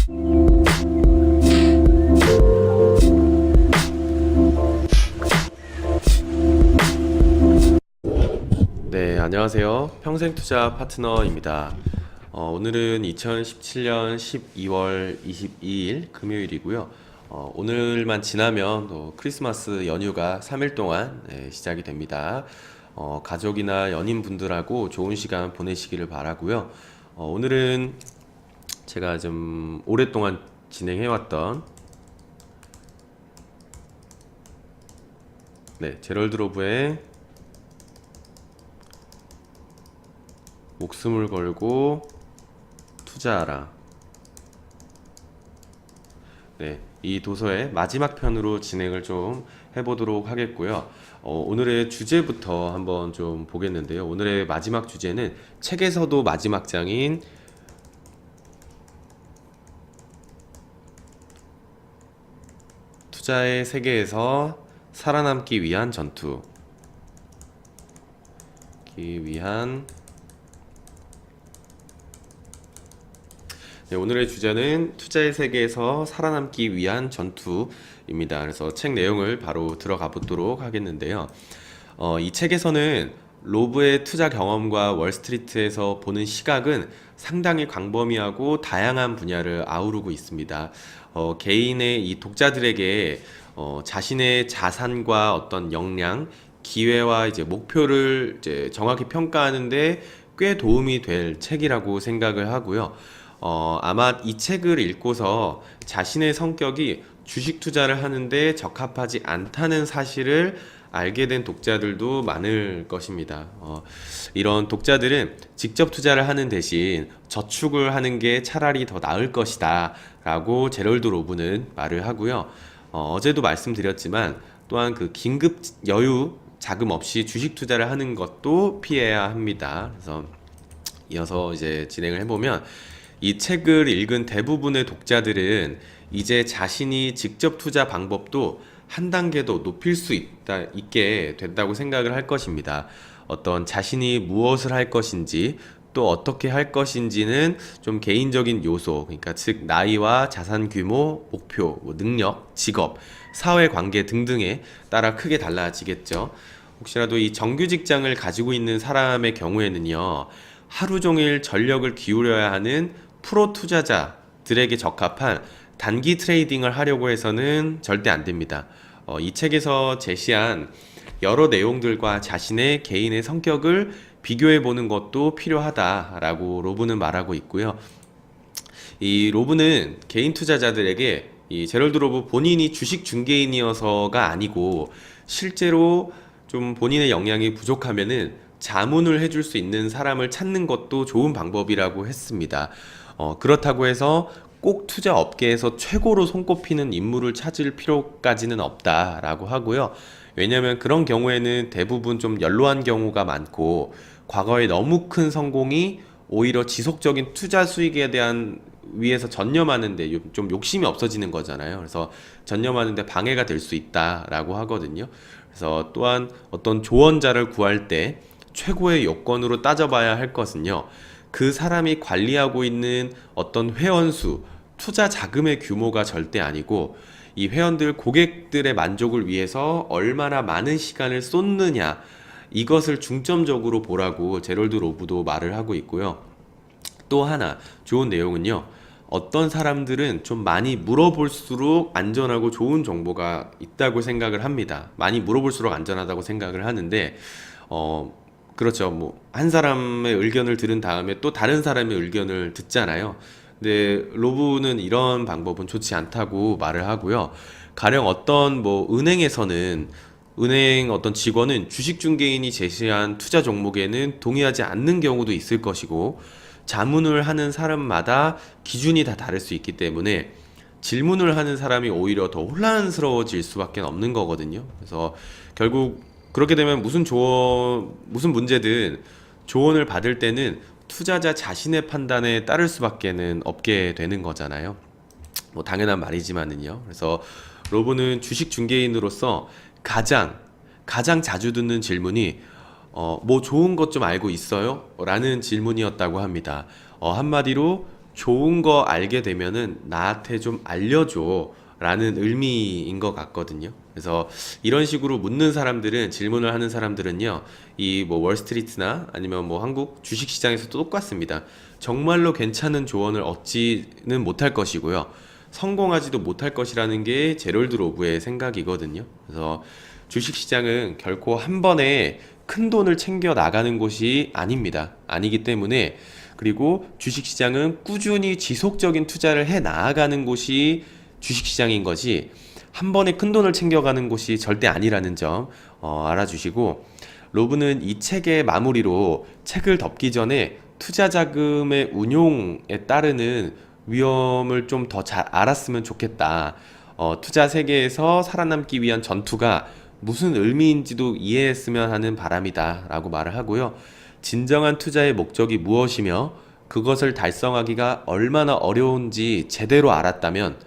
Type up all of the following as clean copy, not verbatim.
네, 안녕하세요. 평생투자 파트너입니다. 오늘은 2017년 12월 22일 금요일이고요. 오늘만 지나면 또 크리스마스 연휴가 3일 동안 시작이 됩니다. 가족이나 연인분들하고 좋은 시간 보내시기를 바라고요. 오늘은 제가 좀 오랫동안 진행해왔던 제럴드 로브의 목숨을 걸고 투자하라. 이 도서의 마지막 편으로 진행을 좀 해보도록 하겠고요. 오늘의 주제부터 한번 좀 보겠는데요. 오늘의 마지막 주제는 책에서도 마지막 장인 투자의 세계에서 살아남기 위한 전투. 오늘의 주제는 투자의 세계에서 살아남기 위한 전투입니다. 그래서 책 내용을 바로 들어가 보도록 하겠는데요. 이 책에서는 로브의 투자 경험과 월스트리트에서 보는 시각은 상당히 광범위하고 다양한 분야를 아우르고 있습니다. 개인의 이 독자들에게 자신의 자산과 어떤 역량, 기회와 이제 목표를 이제 정확히 평가하는데 꽤 도움이 될 책이라고 생각을 하고요. 아마 이 책을 읽고서 자신의 성격이 주식 투자를 하는데 적합하지 않다는 사실을 알게 된 독자들도 많을 것입니다. 이런 독자들은 직접 투자를 하는 대신 저축을 하는 게 차라리 더 나을 것이다 라고 제럴드 로브는 말을 하고요. 어제도 말씀드렸지만 또한 그 긴급 여유 자금 없이 주식 투자를 하는 것도 피해야 합니다. 그래서 이어서 이제 진행을 해보면 이 책을 읽은 대부분의 독자들은 이제 자신이 직접 투자 방법도 한 단계 더 높일 수 있게 된다고 생각을 할 것입니다. 어떤 자신이 무엇을 할 것인지 또 어떻게 할 것인지는 좀 개인적인 요소, 그러니까 즉 나이와 자산 규모, 목표, 능력, 직업, 사회관계 등등에 따라 크게 달라지겠죠. 혹시라도 이 정규 직장을 가지고 있는 사람의 경우에는요, 하루 종일 전력을 기울여야 하는 프로 투자자들에게 적합한 단기 트레이딩을 하려고 해서는 절대 안 됩니다. 이 책에서 제시한 여러 내용들과 자신의 개인의 성격을 비교해 보는 것도 필요하다라고 로브는 말하고 있고요. 이 로브는 개인 투자자들에게 이 제럴드 로브 본인이 주식 중개인이어서가 아니고 실제로 좀 본인의 역량이 부족하면은 자문을 해줄 수 있는 사람을 찾는 것도 좋은 방법이라고 했습니다. 그렇다고 해서 꼭 투자 업계에서 최고로 손꼽히는 인물을 찾을 필요까지는 없다라고 하고요. 왜냐하면 그런 경우에는 대부분 좀 연로한 경우가 많고 과거에 너무 큰 성공이 오히려 지속적인 투자 수익에 대한 위해서 전념하는데 좀 욕심이 없어지는 거잖아요. 그래서 전념하는데 방해가 될 수 있다라고 하거든요. 그래서 또한 어떤 조언자를 구할 때 최고의 요건으로 따져봐야 할 것은요, 그 사람이 관리하고 있는 어떤 회원수, 투자 자금의 규모가 절대 아니고 이 회원들, 고객들의 만족을 위해서 얼마나 많은 시간을 쏟느냐, 이것을 중점적으로 보라고 제럴드 로브도 말을 하고 있고요. 또 하나 좋은 내용은요, 어떤 사람들은 좀 많이 물어볼수록 안전하고 좋은 정보가 있다고 생각을 합니다. 많이 물어볼수록 안전하다고 생각을 하는데 그렇죠. 뭐 한 사람의 의견을 들은 다음에 또 다른 사람의 의견을 듣잖아요. 근데 로브는 이런 방법은 좋지 않다고 말을 하고요. 가령 어떤 뭐 은행에서는 은행 어떤 직원은 주식 중개인이 제시한 투자 종목에는 동의하지 않는 경우도 있을 것이고, 자문을 하는 사람마다 기준이 다 다를 수 있기 때문에 질문을 하는 사람이 오히려 더 혼란스러워질 수밖에 없는 거거든요. 그래서 결국 그렇게 되면 무슨 문제든 조언을 받을 때는 투자자 자신의 판단에 따를 수밖에는 없게 되는 거잖아요. 뭐 당연한 말이지만은요. 그래서 로브는 주식 중개인으로서 가장 자주 듣는 질문이 뭐 좋은 것 좀 알고 있어요? 라는 질문이었다고 합니다. 한마디로 좋은 거 알게 되면은 나한테 좀 알려줘 라는 의미인 것 같거든요. 그래서 이런 식으로 묻는 사람들은, 질문을 하는 사람들은요, 이 뭐 월스트리트나 아니면 뭐 한국 주식시장에서도 똑같습니다. 정말로 괜찮은 조언을 얻지는 못할 것이고요. 성공하지도 못할 것이라는 게 제럴드 로브의 생각이거든요. 그래서 주식시장은 결코 한 번에 큰 돈을 챙겨 나가는 곳이 아닙니다. 아니기 때문에, 그리고 주식시장은 꾸준히 지속적인 투자를 해 나아가는 곳이 주식시장인 거지, 한 번에 큰 돈을 챙겨가는 곳이 절대 아니라는 점 알아주시고, 로브는 이 책의 마무리로 책을 덮기 전에 투자 자금의 운용에 따르는 위험을 좀 더 잘 알았으면 좋겠다. 투자 세계에서 살아남기 위한 전투가 무슨 의미인지도 이해했으면 하는 바람이다 라고 말을 하고요. 진정한 투자의 목적이 무엇이며 그것을 달성하기가 얼마나 어려운지 제대로 알았다면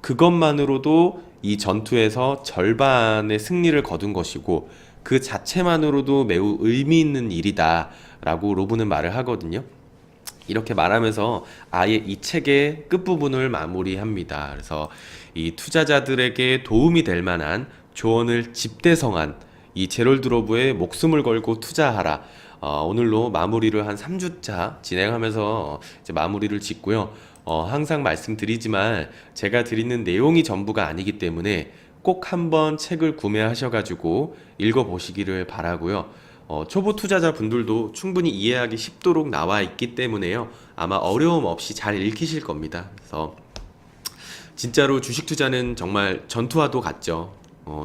그것만으로도 이 전투에서 절반의 승리를 거둔 것이고 그 자체만으로도 매우 의미 있는 일이다 라고 로브는 말을 하거든요. 이렇게 말하면서 아예 이 책의 끝부분을 마무리합니다. 그래서 이 투자자들에게 도움이 될 만한 조언을 집대성한 이 제럴드 로브의 목숨을 걸고 투자하라. 오늘로 마무리를 한 3주차 진행하면서 이제 마무리를 짓고요. 항상 말씀드리지만 제가 드리는 내용이 전부가 아니기 때문에 꼭 한번 책을 구매하셔가지고 읽어보시기를 바라고요. 초보 투자자 분들도 충분히 이해하기 쉽도록 나와 있기 때문에요. 아마 어려움 없이 잘 읽히실 겁니다. 그래서 진짜로 주식 투자는 정말 전투와도 같죠.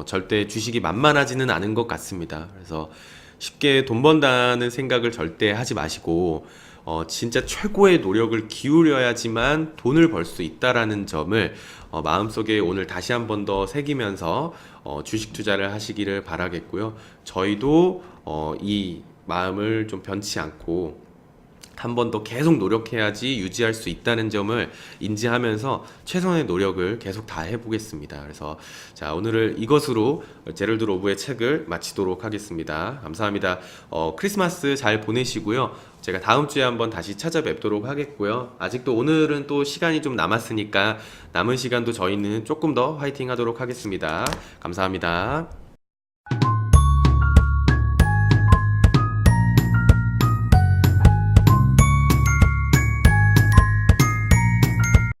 절대 주식이 만만하지는 않은 것 같습니다. 그래서 쉽게 돈 번다는 생각을 절대 하지 마시고, 진짜 최고의 노력을 기울여야지만 돈을 벌 수 있다라는 점을 마음속에 오늘 다시 한 번 더 새기면서 주식 투자를 하시기를 바라겠고요. 저희도 이 마음을 좀 변치 않고 한 번 더 계속 노력해야지 유지할 수 있다는 점을 인지하면서 최선의 노력을 계속 다 해보겠습니다. 그래서 자, 오늘을 이것으로 제럴드 로브의 책을 마치도록 하겠습니다. 감사합니다. 크리스마스 잘 보내시고요. 제가 다음 주에 한번 다시 찾아뵙도록 하겠고요. 아직도 오늘은 또 시간이 좀 남았으니까 남은 시간도 저희는 조금 더 화이팅 하도록 하겠습니다. 감사합니다.